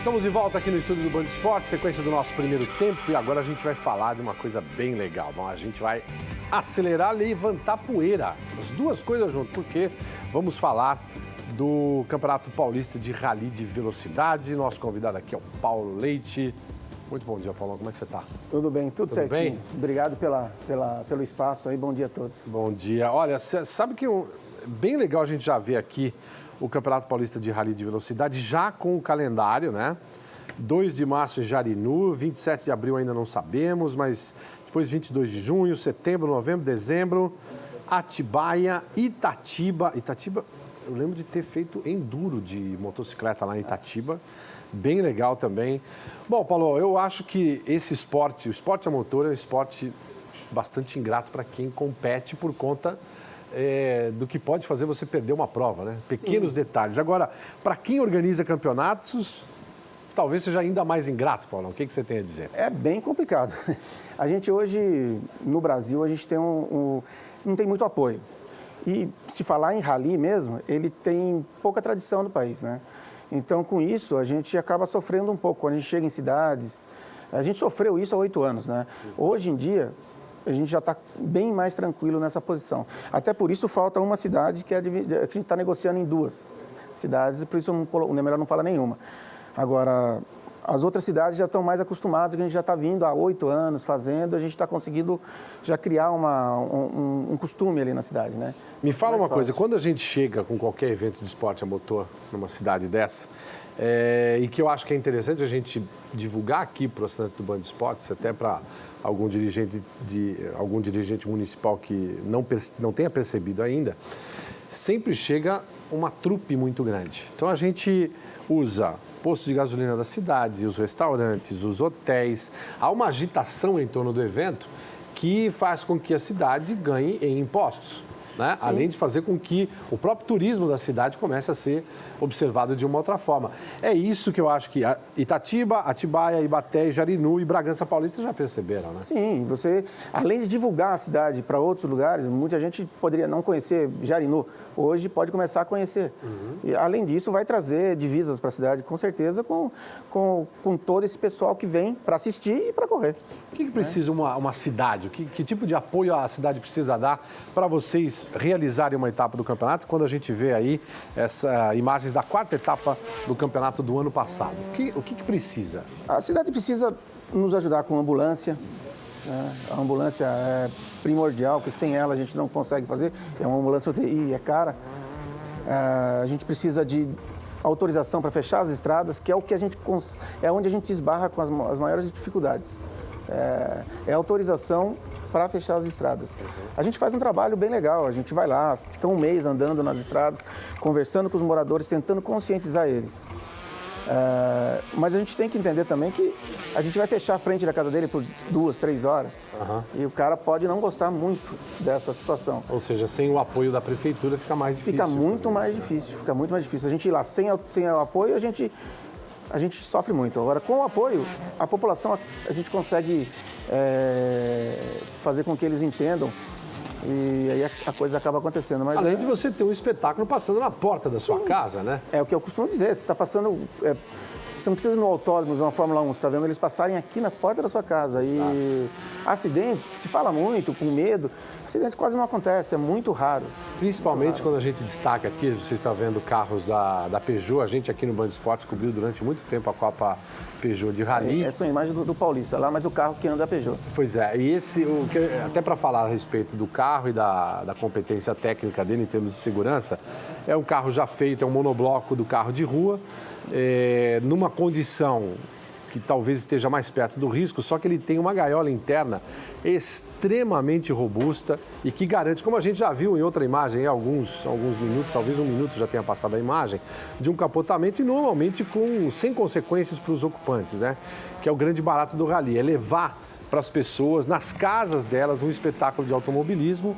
Estamos de volta aqui no estúdio do Band Esportes, sequência do nosso primeiro tempo, e agora a gente vai falar de uma coisa bem legal. Bom, a gente vai acelerar, levantar poeira, as duas coisas juntas, porque vamos falar do Campeonato Paulista de Rally de Velocidade. Nosso convidado aqui é o Paulo Leite. Muito bom dia, Paulo. Como é que você está? Tudo bem, tudo certinho. Bem? Obrigado pelo espaço aí. Bom dia a todos. Bom dia. Olha, sabe que bem legal a gente já ver aqui o Campeonato Paulista de Rally de Velocidade, já com o calendário, né? 2 de março em Jarinu, 27 de abril ainda não sabemos, mas depois 22 de junho, setembro, novembro, dezembro, Atibaia, Itatiba. Itatiba, eu lembro de ter feito enduro de motocicleta lá em Itatiba, bem legal também. Bom, Paulo, eu acho que esse esporte, o esporte a motor é um esporte bastante ingrato para quem compete por conta do que pode fazer você perder uma prova, né? Pequenos detalhes. Agora, para quem organiza campeonatos, talvez seja ainda mais ingrato, Paulo. O que você tem a dizer? É bem complicado. A gente hoje, no Brasil, a gente tem não tem muito apoio. E se falar em rally mesmo, ele tem pouca tradição no país, né? Então, com isso, a gente acaba sofrendo um pouco. Quando a gente chega em cidades, a gente sofreu isso há 8 anos, né? Hoje em dia, a gente já está bem mais tranquilo nessa posição. Até por isso falta uma cidade que a gente está negociando em 2 cidades, por isso é melhor não falar nenhuma. Agora, as outras cidades já estão mais acostumadas, que a gente já está vindo há 8 anos fazendo, a gente está conseguindo já criar um costume ali na cidade, né? Me fala uma coisa, quando a gente chega com qualquer evento de esporte a motor numa cidade dessa, e que eu acho que é interessante a gente divulgar aqui para o assinante do Band Esportes, até para algum dirigente municipal que não tenha percebido ainda, sempre chega uma trupe muito grande. Então a gente usa postos de gasolina das cidades, os restaurantes, os hotéis. Há uma agitação em torno do evento que faz com que a cidade ganhe em impostos, né? Além de fazer com que o próprio turismo da cidade comece a ser observado de uma outra forma. É isso que eu acho que Itatiba, Atibaia, Ibaté, Jarinu e Bragança Paulista já perceberam, né? Sim, você, além de divulgar a cidade para outros lugares, muita gente poderia não conhecer Jarinu, hoje pode começar a conhecer. E, além disso, vai trazer divisas para a cidade, com certeza, com todo esse pessoal que vem para assistir e para correr. O que precisa uma cidade? Que tipo de apoio a cidade precisa dar para vocês realizarem uma etapa do campeonato? Quando a gente vê aí essas imagens da 4ª etapa do campeonato do ano passado, o que precisa? A cidade precisa nos ajudar com ambulância. A ambulância é primordial, porque sem ela a gente não consegue fazer. É uma ambulância UTI, é cara. A gente precisa de autorização para fechar as estradas, que é onde a gente esbarra com as maiores dificuldades. É autorização para fechar as estradas. A gente faz um trabalho bem legal, a gente vai lá, fica um mês andando nas estradas, conversando com os moradores, tentando conscientizar eles. Mas a gente tem que entender também que a gente vai fechar a frente da casa dele por 2, 3 horas e o cara pode não gostar muito dessa situação. Ou seja, sem o apoio da prefeitura fica mais difícil. Fica muito mais difícil. A gente ir lá sem o apoio, a gente sofre muito. Agora, com o apoio, a população, a gente consegue fazer com que eles entendam e aí a coisa acaba acontecendo. Mas, além de você ter um espetáculo passando na porta da sua casa, né? É o que eu costumo dizer, você está passando... Você não precisa ir no autódromo de uma Fórmula 1, você está vendo eles passarem aqui na porta da sua casa. E acidentes, se fala muito, com medo, acidentes quase não acontecem, é muito raro. Principalmente quando a gente destaca aqui, você está vendo carros da Peugeot, a gente aqui no Band Esportes cobriu durante muito tempo a Copa Peugeot de Rally. Essa é a imagem do Paulista lá, mas o carro que anda é Peugeot. Pois é, e até para falar a respeito do carro e da competência técnica dele em termos de segurança, é um carro já feito, é um monobloco do carro de rua, numa condição que talvez esteja mais perto do risco, só que ele tem uma gaiola interna extremamente robusta e que garante, como a gente já viu em outra imagem, alguns minutos, talvez 1 minuto já tenha passado a imagem, de um capotamento e normalmente sem consequências para os ocupantes, né? Que é o grande barato do rally, é levar para as pessoas, nas casas delas, um espetáculo de automobilismo,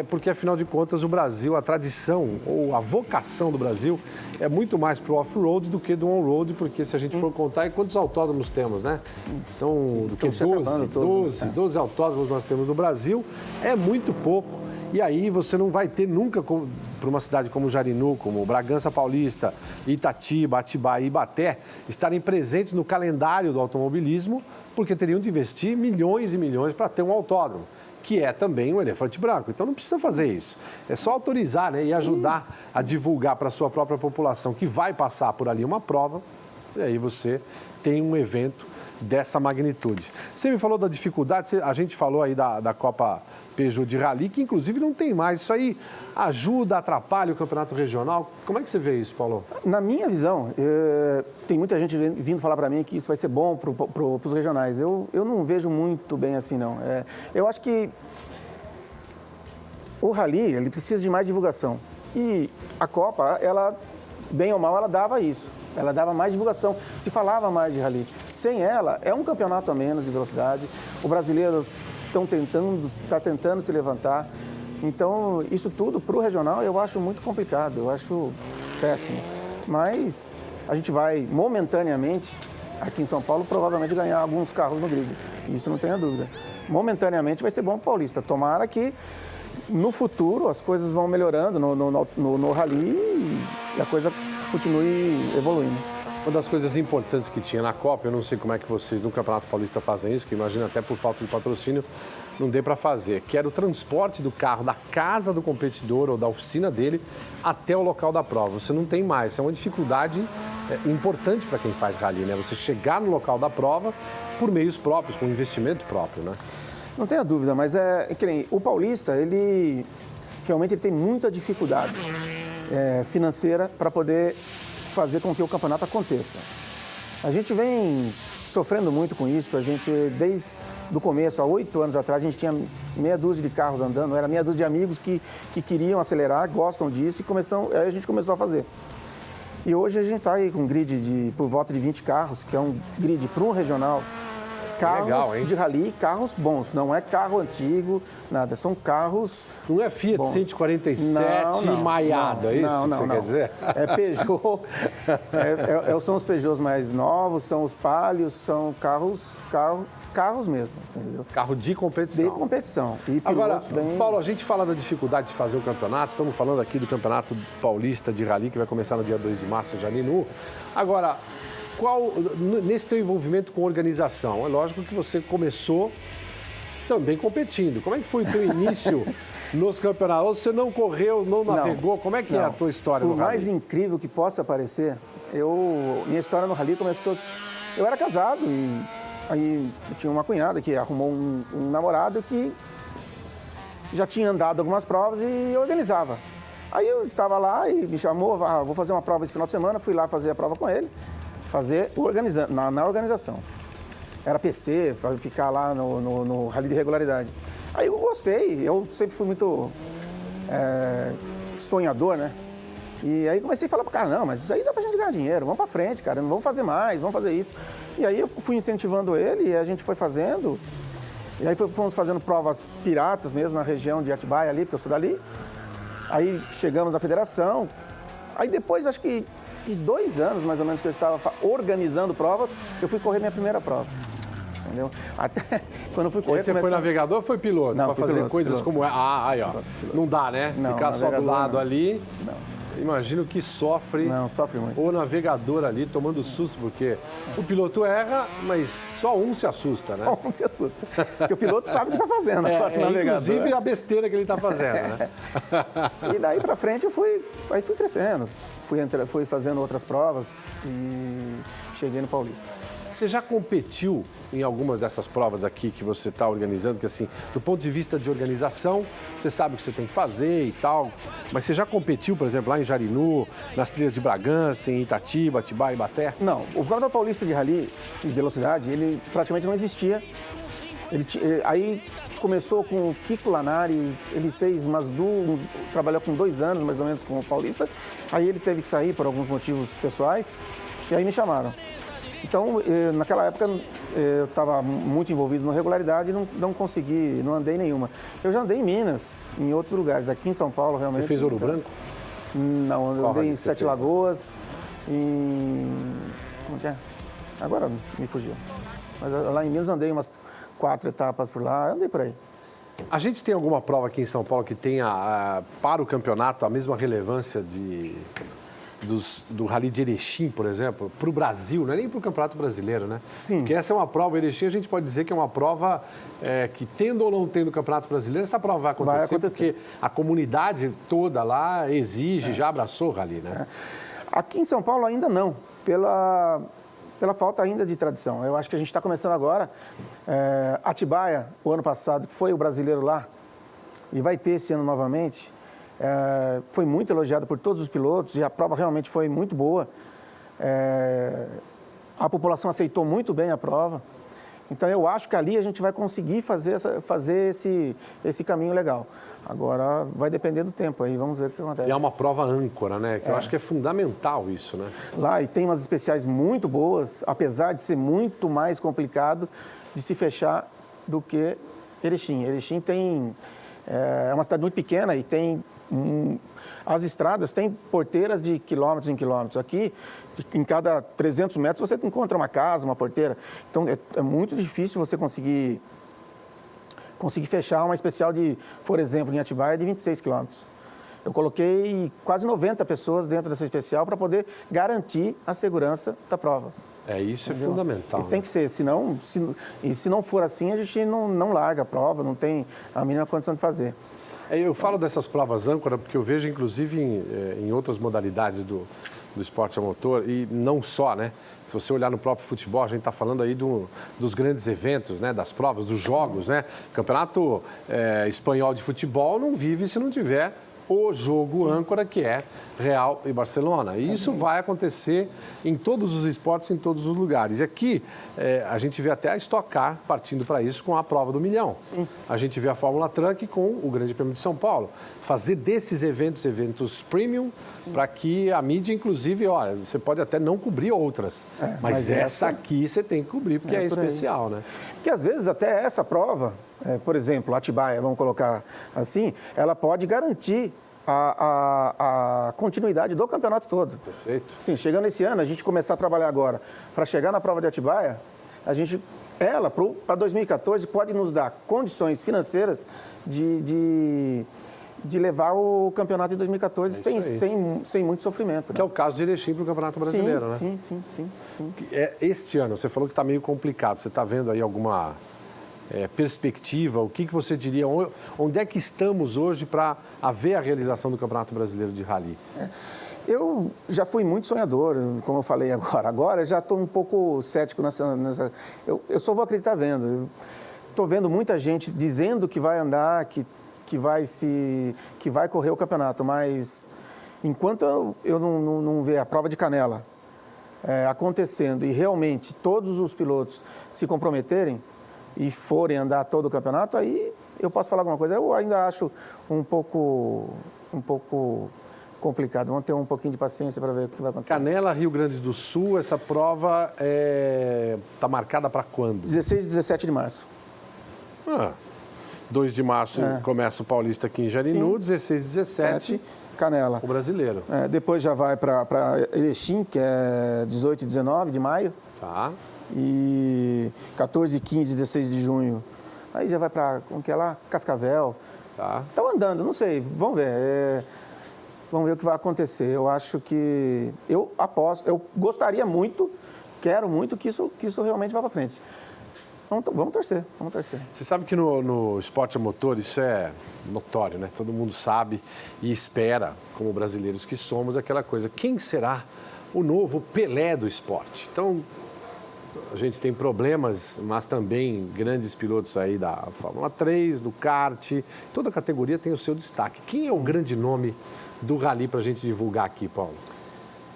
porque, afinal de contas, o Brasil, a tradição ou a vocação do Brasil é muito mais para o off-road do que do on-road, porque, se a gente for contar, quantos autódromos temos, né? São do que 12 autódromos nós temos no Brasil, é muito pouco. E aí você não vai ter nunca, para uma cidade como Jarinu, como Bragança Paulista, Itatiba, Atibaia e Ibaté, estarem presentes no calendário do automobilismo, porque teriam de investir milhões e milhões para ter um autódromo, que é também um elefante branco. Então não precisa fazer isso. É só autorizar, né, e ajudar a divulgar para a sua própria população que vai passar por ali uma prova, e aí você tem um evento dessa magnitude. Você me falou da dificuldade, a gente falou aí da Copa Peugeot de Rally, que inclusive não tem mais. Isso aí ajuda, atrapalha o campeonato regional? Como é que você vê isso, Paulo? Na minha visão, tem muita gente vindo falar para mim que isso vai ser bom para os regionais. Eu não vejo muito bem assim, não. Eu acho que o Rally, ele precisa de mais divulgação. E a Copa, ela, bem ou mal, ela dava isso. Ela dava mais divulgação, se falava mais de Rally. Sem ela, é um campeonato a menos de velocidade. O brasileiro está tentando se levantar. Então, isso tudo para o regional eu acho muito complicado, eu acho péssimo. Mas a gente vai, momentaneamente, aqui em São Paulo, provavelmente ganhar alguns carros no grid. Isso não tenha dúvida. Momentaneamente vai ser bom para o Paulista. Tomara que no futuro as coisas vão melhorando no Rally e a coisa continue evoluindo. Uma das coisas importantes que tinha na Copa, eu não sei como é que vocês no Campeonato Paulista fazem isso, que imagino até por falta de patrocínio não dê para fazer, que era o transporte do carro da casa do competidor ou da oficina dele até o local da prova. Você não tem mais, isso é uma dificuldade importante para quem faz rally, né? Você chegar no local da prova por meios próprios, com investimento próprio, né? Não tenha dúvida, mas é que nem o Paulista, ele realmente tem muita dificuldade financeira para poder fazer com que o campeonato aconteça. A gente vem sofrendo muito com isso, a gente desde o começo, há 8 anos atrás, a gente tinha meia dúzia de carros andando, era meia dúzia de amigos que queriam acelerar, gostam disso e aí a gente começou a fazer. E hoje a gente está aí com um grid por volta de 20 carros, que é um grid para um regional. Carros legal, de rally, carros bons, não é carro antigo, nada, são carros... Não é Fiat bons. 147 maiado, é isso que você quer dizer? É Peugeot, são os Peugeots mais novos, são os Palios, são carros mesmo, entendeu? Carro de competição. De competição. E agora, Paulo, a gente fala da dificuldade de fazer o campeonato, estamos falando aqui do Campeonato Paulista de Rally, que vai começar no dia 2 de março em Jarinu. Agora, nesse teu envolvimento com organização, é lógico que você começou também competindo. Como é que foi o teu início nos campeonatos? Você não correu, não navegou? Como é que é a tua história no rally? Por mais incrível que possa parecer, minha história no rally começou... Eu era casado e aí eu tinha uma cunhada que arrumou um namorado que já tinha andado algumas provas e organizava. Aí eu estava lá e me chamou, vou fazer uma prova esse final de semana, fui lá fazer a prova com ele. Na organização. Era PC, ficar lá no rally de regularidade. Aí eu gostei, eu sempre fui muito sonhador, né? E aí comecei a falar pro cara, não, mas isso aí dá pra gente ganhar dinheiro, vamos pra frente, cara, não vamos fazer mais, vamos fazer isso. E aí eu fui incentivando ele e a gente foi fazendo. E aí fomos fazendo provas piratas mesmo na região de Atibaia ali, porque eu sou dali. Aí chegamos na federação. Aí depois, acho que de 2 anos, mais ou menos, que eu estava organizando provas, eu fui correr minha primeira prova. Entendeu? Até quando eu fui correr... Você foi navegador ou foi piloto? Não, para fazer piloto, coisas piloto. como... aí, ó. Não dá, né? Não, ficar só do lado não. ali... Não. Imagino que sofre... Não, sofre muito. O navegador ali tomando susto, porque o piloto erra, mas só um se assusta, né? Só um se assusta. Porque o piloto sabe o que está fazendo. O navegador. Inclusive a besteira que ele está fazendo, né? E daí para frente eu fui crescendo. Fui fazendo outras provas e cheguei no Paulista. Você já competiu em algumas dessas provas aqui que você está organizando, que assim, do ponto de vista de organização, você sabe o que você tem que fazer e tal, mas você já competiu, por exemplo, lá em Jarinu, nas trilhas de Bragança, em Itatiba, Atibaia e Ibaté? Não, o Campeonato Paulista de Rally e Velocidade, ele praticamente não existia. Aí começou com o Kiko Lanari, ele fez trabalhou com 2 anos mais ou menos com o Paulista, aí ele teve que sair por alguns motivos pessoais e aí me chamaram. Então, naquela época, eu estava muito envolvido na regularidade e não consegui, não andei nenhuma. Eu já andei em Minas, em outros lugares, aqui em São Paulo realmente. Você fez Ouro Branco? Não, eu andei em 7 Lagoas, como que é? Agora me fugiu. Mas lá em Minas andei umas 4 etapas por lá, andei por aí. A gente tem alguma prova aqui em São Paulo que tenha, para o campeonato, a mesma relevância do Rally de Erechim, por exemplo, para o Brasil, não é nem para o Campeonato Brasileiro, né? Sim. Porque essa é uma prova, Erechim, a gente pode dizer que é uma prova que, tendo ou não tendo o Campeonato Brasileiro, essa prova vai acontecer, porque a comunidade toda lá exige, já abraçou o Rally, né? Aqui em São Paulo ainda não, pela falta ainda de tradição. Eu acho que a gente está começando agora. Atibaia, o ano passado, que foi o brasileiro lá, e vai ter esse ano novamente, foi muito elogiado por todos os pilotos e a prova realmente foi muito boa. A população aceitou muito bem a prova. Então, eu acho que ali a gente vai conseguir fazer esse caminho legal. Agora, vai depender do tempo aí, vamos ver o que acontece. E é uma prova âncora, né? Que eu acho que é fundamental isso, né? Lá, e tem umas especiais muito boas, apesar de ser muito mais complicado de se fechar do que Erechim. Erechim é uma cidade muito pequena e tem... as estradas têm porteiras de quilômetros em quilômetros. Aqui, em cada 300 metros, você encontra uma casa, uma porteira. Então, é muito difícil você conseguir fechar uma especial de, por exemplo, em Atibaia, de 26 quilômetros. Eu coloquei quase 90 pessoas dentro dessa especial para poder garantir a segurança da prova. Isso entendeu? É fundamental. E tem que ser, se não for assim, a gente não larga a prova, não tem a mínima condição de fazer. Eu falo dessas provas âncora porque eu vejo, inclusive, em outras modalidades do esporte a motor, e não só, né? Se você olhar no próprio futebol, a gente está falando aí dos grandes eventos, né? Das provas, dos jogos, né? Campeonato espanhol de futebol não vive se não tiver o jogo âncora, que é Real e Barcelona. E isso vai acontecer em todos os esportes, em todos os lugares. E aqui, a gente vê até a Stock Car partindo para isso com a prova do milhão. Sim. A gente vê a Fórmula Truck com o Grande Prêmio de São Paulo. Fazer desses eventos premium, para que a mídia, inclusive, olha, você pode até não cobrir outras, mas essa aqui você tem que cobrir, porque é especial, né? Porque, às vezes, até essa prova... por exemplo, Atibaia, vamos colocar assim, ela pode garantir a continuidade do campeonato todo. Perfeito. Sim, chegando esse ano, a gente começar a trabalhar agora, para chegar na prova de Atibaia, ela, para 2014, pode nos dar condições financeiras de levar o campeonato de 2014 sem muito sofrimento. Que é o caso de Erechim para o Campeonato Brasileiro, né? Sim. Este ano, você falou que está meio complicado, você está vendo aí alguma... perspectiva, o que você diria, onde é que estamos hoje para haver a realização do Campeonato Brasileiro de Rally? Eu já fui muito sonhador, como eu falei agora. Agora já estou um pouco cético nessa... Eu só vou acreditar vendo. Estou vendo muita gente dizendo que vai andar, que vai correr o campeonato, mas enquanto eu não ver a prova de Canela acontecendo e realmente todos os pilotos se comprometerem, e forem andar todo o campeonato, aí eu posso falar alguma coisa. Eu ainda acho um pouco complicado. Vamos ter um pouquinho de paciência para ver o que vai acontecer. Canela, Rio Grande do Sul, essa prova está marcada para quando? 16 e 17 de março. 2 de março começa o Paulista aqui em Jarinu, 16 e 17... Canela. O brasileiro. Depois já vai para Erechim, que é 18 e 19 de maio. Tá. E 14, 15, 16 de junho. Aí já vai para, como que é lá? Cascavel. Tá. Estão andando, não sei, vamos ver. Vamos ver o que vai acontecer. Eu acho que... Eu gostaria muito, quero muito que isso realmente vá para frente. Vamos torcer. Você sabe que no esporte a motor isso é notório, né? Todo mundo sabe e espera, como brasileiros que somos, aquela coisa. Quem será o novo Pelé do esporte? Então... A gente tem problemas, mas também grandes pilotos aí da Fórmula 3, do kart, toda categoria tem o seu destaque. Quem é o grande nome do Rally para a gente divulgar aqui, Paulo?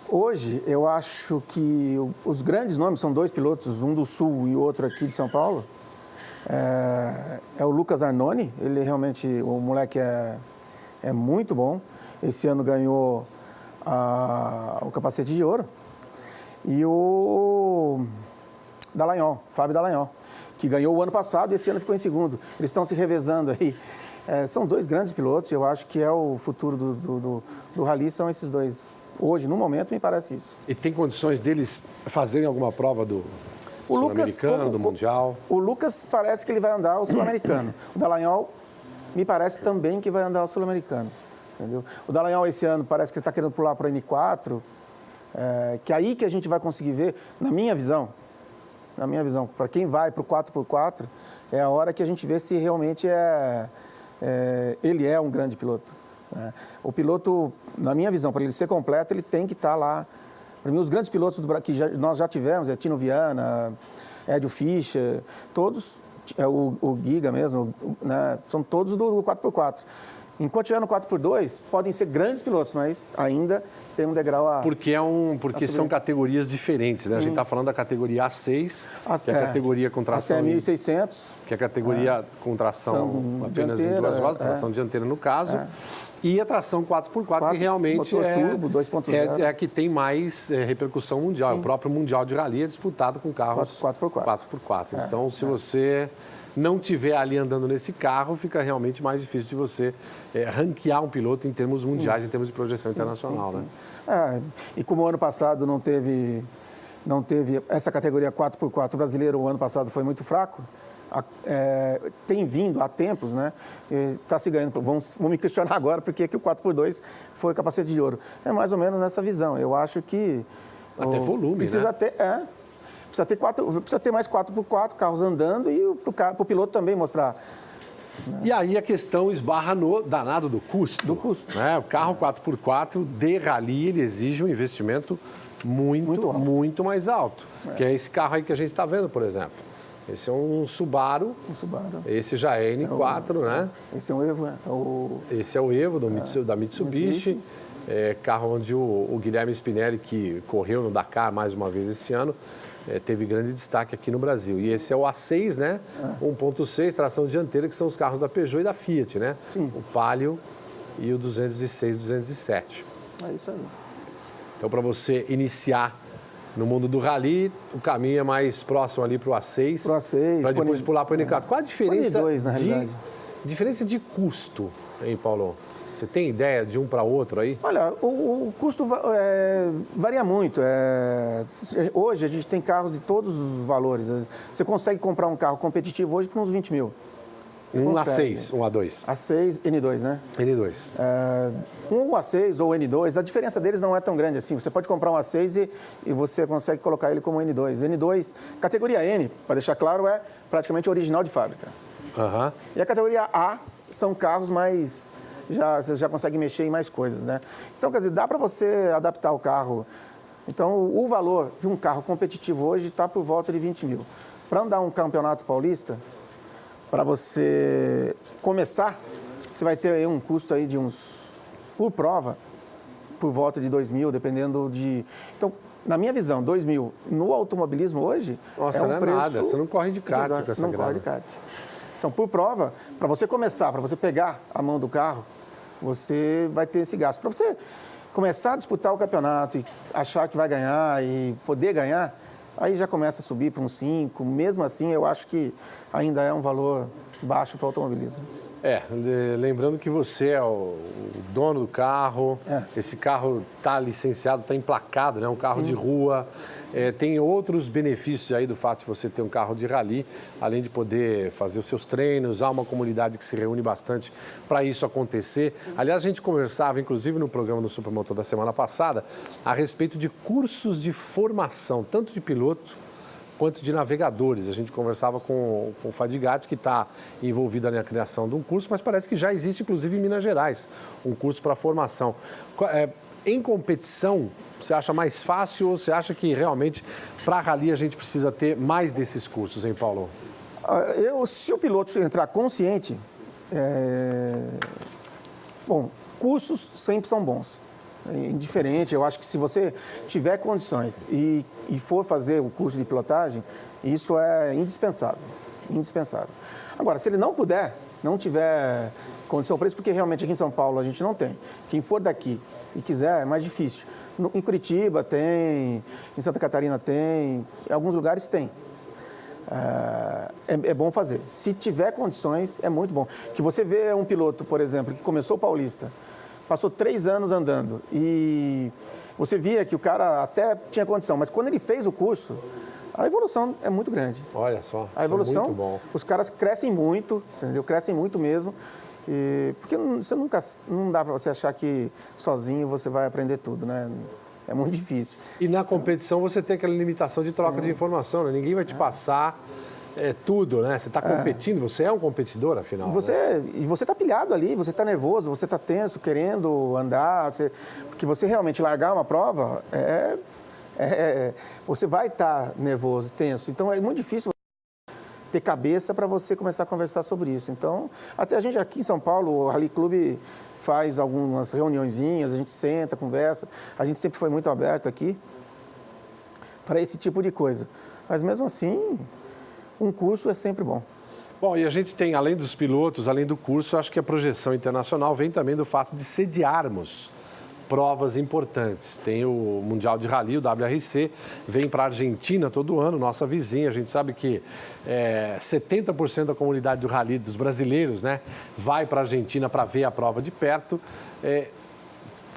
Hoje, eu acho que os grandes nomes são 2 pilotos, um do Sul e outro aqui de São Paulo. É o Lucas Arnone, ele realmente, o moleque é muito bom. Esse ano ganhou o capacete de ouro. E o... Dallagnol, Fábio Dallagnol, que ganhou o ano passado e esse ano ficou em segundo. Eles estão se revezando aí. São 2 grandes pilotos, eu acho que é o futuro do Rally, são esses 2. Hoje, no momento, me parece isso. E tem condições deles fazerem alguma prova do Sul-Americano, do Mundial? O Lucas parece que ele vai andar o Sul-Americano. O Dallagnol me parece também que vai andar o Sul-Americano. Entendeu? O Dallagnol esse ano parece que ele está querendo pular para o N4, que é aí que a gente vai conseguir ver, na minha visão, para quem vai para o 4x4, é a hora que a gente vê se realmente ele é um grande piloto. Né? O piloto, na minha visão, para ele ser completo, ele tem que estar lá. Para mim, os grandes pilotos que nós já tivemos, Tino Viana, Edio Fischer, todos, o Giga mesmo, né? São todos do 4x4. Enquanto estiver no 4x2, podem ser grandes pilotos, mas ainda tem um degrau a... Porque são categorias diferentes, né? A gente está falando da categoria A6, que é a categoria com tração... Até 1.600. Que é a categoria com tração apenas em duas rodas, tração dianteira no caso. E a tração 4x4, que realmente turbo, 2.0. É a que tem mais repercussão mundial. Sim. O próprio Mundial de Rally é disputado com carros 4x4. Então, se você não tiver ali andando nesse carro, fica realmente mais difícil de você ranquear um piloto em termos mundiais, em termos de projeção internacional. Né? E como o ano passado não teve essa categoria 4x4 brasileiro, o ano passado foi muito fraco, tem vindo há tempos, né? Está se ganhando. Vamos me questionar agora porque que o 4x2 foi capacete de ouro. É mais ou menos nessa visão. Eu acho que... Até volume, precisa né? Precisa ter mais 4x4 carros andando e para o piloto também mostrar. Né? E aí a questão esbarra no danado do custo. Né? O carro 4x4 de rally, ele exige um investimento muito mais alto. Que é esse carro aí que a gente está vendo, por exemplo. Esse é um Subaru. Esse já é N4, né? Esse é o Evo, Esse é o Evo da Mitsubishi. Carro onde o Guilherme Spinelli, que correu no Dakar mais uma vez este ano, teve grande destaque aqui no Brasil. E esse é o A6, né? 1.6, tração dianteira, que são os carros da Peugeot e da Fiat, né? Sim. O Palio e o 206, 207. É isso aí. Então, para você iniciar no mundo do rally, o caminho é mais próximo ali para o A6. Para depois pular para o N4. Qual a diferença diferença de custo, hein, Paulo? Você tem ideia de um para outro aí? Olha, o custo varia muito. Hoje a gente tem carros de todos os valores. Você consegue comprar um carro competitivo hoje por uns 20 mil. A6, um A2. A6, N2, né? N2. Um A6 ou N2, a diferença deles não é tão grande assim. Você pode comprar um A6 e você consegue colocar ele como N2. N2, categoria N, para deixar claro, é praticamente original de fábrica. E a categoria A são carros mais... Você já consegue mexer em mais coisas, né? Então, quer dizer, dá para você adaptar o carro. Então, o valor de um carro competitivo hoje está por volta de 20 mil. Para andar um campeonato paulista, para você começar, você vai ter aí um custo aí de uns, por prova, por volta de 2 mil, dependendo de... Então, na minha visão, 2 mil no automobilismo hoje Nossa, não é preço... nada, você não corre de kart com essa grana. Não corre de kart. Então, por prova, para você começar, para você pegar a mão do carro, você vai ter esse gasto. Para você começar a disputar o campeonato e achar que vai ganhar e poder ganhar, aí já começa a subir para uns 5. Mesmo assim, eu acho que ainda é um valor baixo para o automobilismo. Lembrando que você é o dono do carro, esse carro está licenciado, está emplacado, né? Um carro de rua. Tem outros benefícios aí do fato de você ter um carro de rally, além de poder fazer os seus treinos, há uma comunidade que se reúne bastante para isso acontecer. Aliás, a gente conversava, inclusive no programa do Supermotor da semana passada, a respeito de cursos de formação, tanto de pilotos quanto de navegadores. A gente conversava com o Fadigatti, que está envolvido na criação de um curso, mas parece que já existe, inclusive, em Minas Gerais, um curso para formação. Em competição, você acha mais fácil ou você acha que realmente para rally a gente precisa ter mais desses cursos, hein, Paulo? Se o piloto entrar consciente, cursos sempre são bons. Indiferente, eu acho que se você tiver condições e for fazer o curso de pilotagem, isso é indispensável. Agora, se ele não puder, não tiver condição para isso, porque realmente aqui em São Paulo a gente não tem. Quem for daqui e quiser, é mais difícil. Em Curitiba tem, em Santa Catarina tem, em alguns lugares tem. É bom fazer. Se tiver condições, é muito bom. Que você vê um piloto, por exemplo, que começou o Paulista, passou 3 anos andando e você via que o cara até tinha condição, mas quando ele fez o curso, a evolução é muito grande. Olha só, a evolução, muito bom. Os caras crescem muito, entendeu? Crescem muito mesmo Porque não dá para você achar que sozinho você vai aprender tudo, né? É muito difícil. E na competição você tem aquela limitação de troca de informação, né? Ninguém vai te passar tudo, né? Você está competindo, você é um competidor, afinal. E você está pilhado ali, você está nervoso, você está tenso, querendo andar, porque você realmente largar uma prova, você vai estar nervoso, tenso. Então é muito difícil ter cabeça para você começar a conversar sobre isso. Então, até a gente aqui em São Paulo, o Rally Clube faz algumas reuniõezinhas, a gente senta, conversa. A gente sempre foi muito aberto aqui para esse tipo de coisa. Mas mesmo assim, um curso é sempre bom. Bom, e a gente tem, além dos pilotos, além do curso, acho que a projeção internacional vem também do fato de sediarmos provas importantes. Tem o Mundial de Rally, o WRC, vem para a Argentina todo ano, nossa vizinha. A gente sabe que 70% da comunidade do Rally, dos brasileiros, né, vai para a Argentina para ver a prova de perto.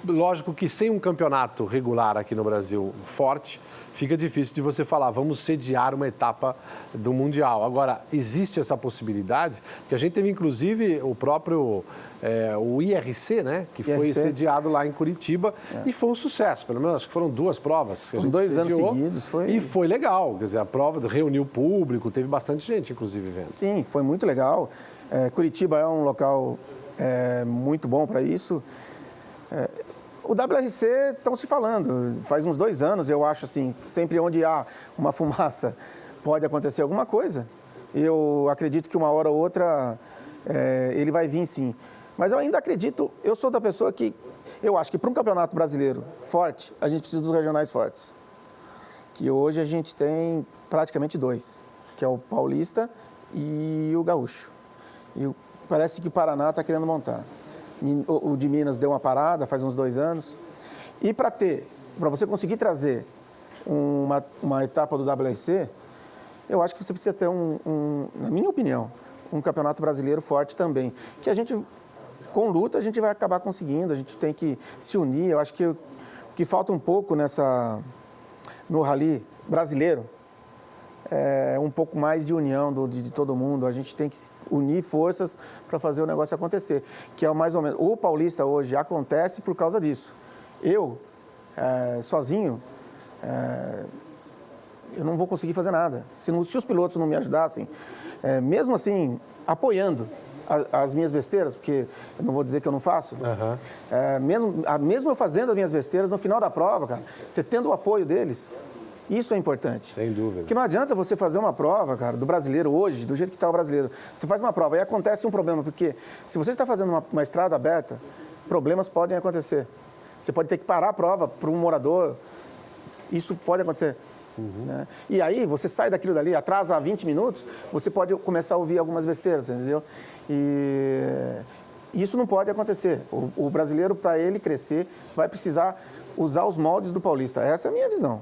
Lógico que sem um campeonato regular aqui no Brasil forte, fica difícil de você falar, vamos sediar uma etapa do Mundial. Agora, existe essa possibilidade, que a gente teve inclusive o próprio o IRC, né, que foi sediado lá em Curitiba e foi um sucesso, pelo menos acho que foram 2 provas. Foram 2 anos seguidos. E foi legal, quer dizer, a prova reuniu o público, teve bastante gente, inclusive, vendo. Sim, foi muito legal. Curitiba é um local muito bom para isso. O WRC, estão se falando, faz uns 2 anos, eu acho assim, sempre onde há uma fumaça pode acontecer alguma coisa. Eu acredito que uma hora ou outra ele vai vir sim. Mas eu ainda acredito, eu sou da pessoa que, eu acho que para um campeonato brasileiro forte, a gente precisa dos regionais fortes. Que hoje a gente tem praticamente 2, que é o Paulista e o Gaúcho. E parece que o Paraná está querendo montar. O de Minas deu uma parada faz uns 2 anos. E para você conseguir trazer uma etapa do WRC, eu acho que você precisa ter na minha opinião, um campeonato brasileiro forte também. Que a gente, com luta, a gente vai acabar conseguindo, a gente tem que se unir. Eu acho que o que falta um pouco no rally brasileiro é um pouco mais de união de todo mundo. A gente tem que unir forças para fazer o negócio acontecer, que é mais ou menos. O Paulista hoje acontece por causa disso. Eu, sozinho, eu não vou conseguir fazer nada. Se os pilotos não me ajudassem, mesmo assim, apoiando as minhas besteiras, porque eu não vou dizer que eu não faço, mesmo eu fazendo as minhas besteiras, no final da prova, cara, você tendo o apoio deles, isso é importante. Sem dúvida. Porque não adianta você fazer uma prova, cara, do brasileiro hoje, do jeito que está o brasileiro. Você faz uma prova e acontece um problema, porque se você está fazendo uma estrada aberta, problemas podem acontecer. Você pode ter que parar a prova para um morador, isso pode acontecer. Né? E aí, você sai daquilo dali, atrasa 20 minutos, você pode começar a ouvir algumas besteiras, entendeu? E isso não pode acontecer. O brasileiro, para ele crescer, vai precisar usar os moldes do paulista. Essa é a minha visão.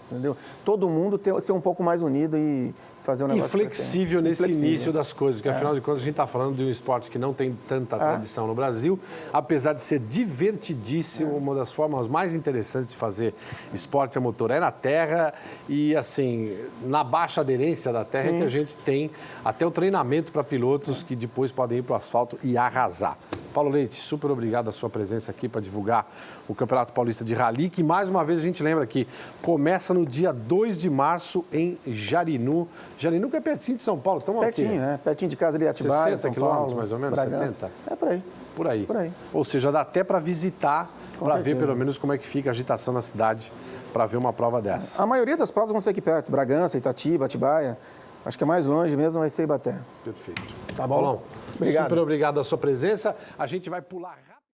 Entendeu? Todo mundo ser um pouco mais unido e fazer um negócio flexível nesse início das coisas, porque afinal de contas a gente está falando de um esporte que não tem tanta tradição no Brasil, apesar de ser divertidíssimo, uma das formas mais interessantes de fazer esporte a motor é na terra e assim, na baixa aderência da terra é que a gente tem até o treinamento para pilotos que depois podem ir para o asfalto e arrasar. Paulo Leite, super obrigado a sua presença aqui para divulgar o Campeonato Paulista de Rally, que mais uma vez a gente lembra que começa no dia 2 de março em Jarinu. Jarinu que é pertinho de São Paulo, estamos pertinho, aqui. Né? Pertinho de casa ali, Atibaia, 60 São quilômetros, Paulo, mais ou menos, Bragança. 70? É por aí. Por aí. Por aí. Ou seja, dá até para visitar, para ver pelo menos como é que fica a agitação na cidade, para ver uma prova dessa. A maioria das provas vão ser aqui perto, Bragança, Itatiba, Atibaia. Acho que é mais longe mesmo, vai ser Ibaté. Perfeito. Tá bom? Paulão, obrigado. Super obrigado a sua presença. A gente vai pular